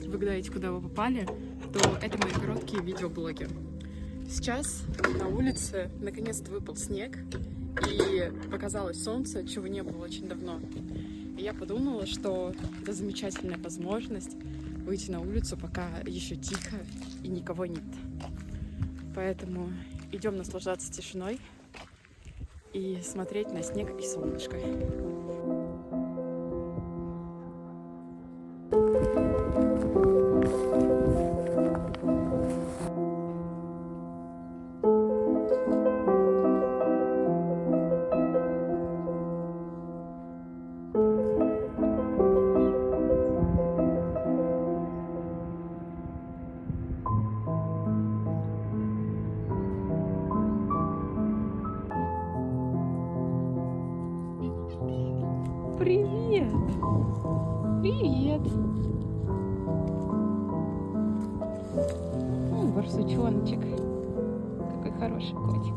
вы гадаете, куда вы попали, то это мои короткие видеоблоги. Сейчас на улице наконец-то выпал снег, и показалось солнце, чего не было очень давно. И я подумала, что это замечательная возможность выйти на улицу, пока еще тихо и никого нет. Поэтому идем наслаждаться тишиной и смотреть на снег и солнышко. Привет! Привет! Барсучоночек. Какой хороший котик.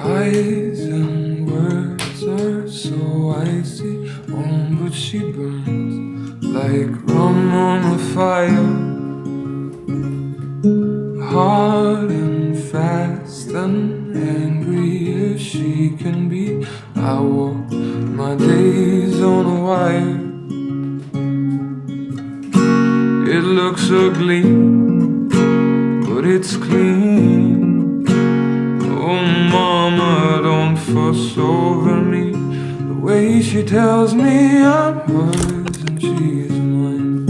Eyes and words are so icy, but she burns like rum on a fire. Hard and fast and angry as she can be, I walk my days on a wire. It looks ugly, but it's clean. Oh mama, don't fuss over me. The way she tells me I'm hers and she's mine.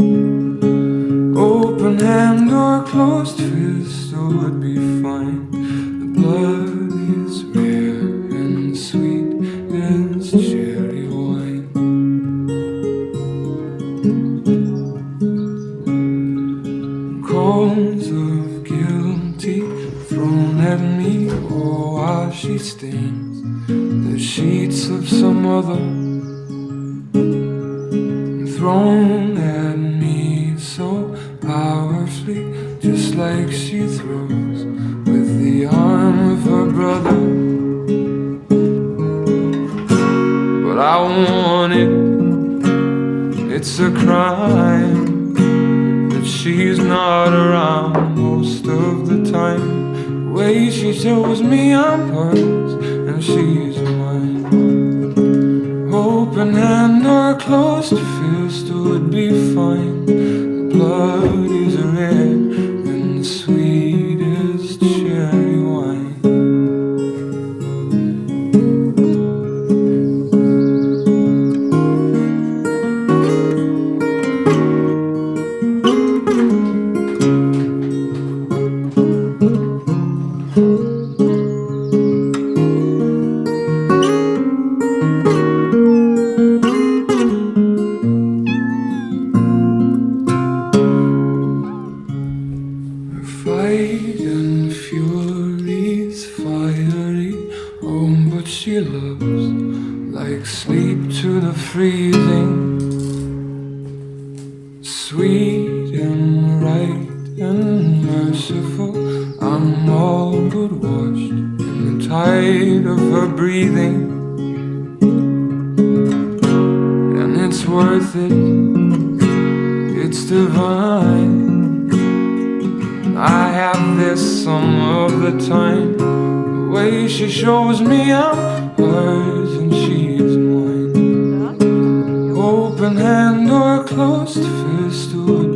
Open hand or closed fist, oh it'd be fine. The blood is rare and sweet as cherry wine. Calls of guilty thrown at me, oh how she stains the sheets of some other, thrown at me so powerfully, just like she throws with the arm of her brother. But I want it, it's a crime that she's not around most of the time. The way she shows me I'm hers and she's mine. Open hand or closed fist would be fine. The blood is red and sweet as cherry wine. Fight and fury's fiery, oh but she loves like sleep to the freezing. Sweet and right and merciful, I'm all but washed in the tide of her breathing. And it's worth it, it's divine. I have this some of the time. The way she shows me I'm hers and she's mine. Open hand or closed fist would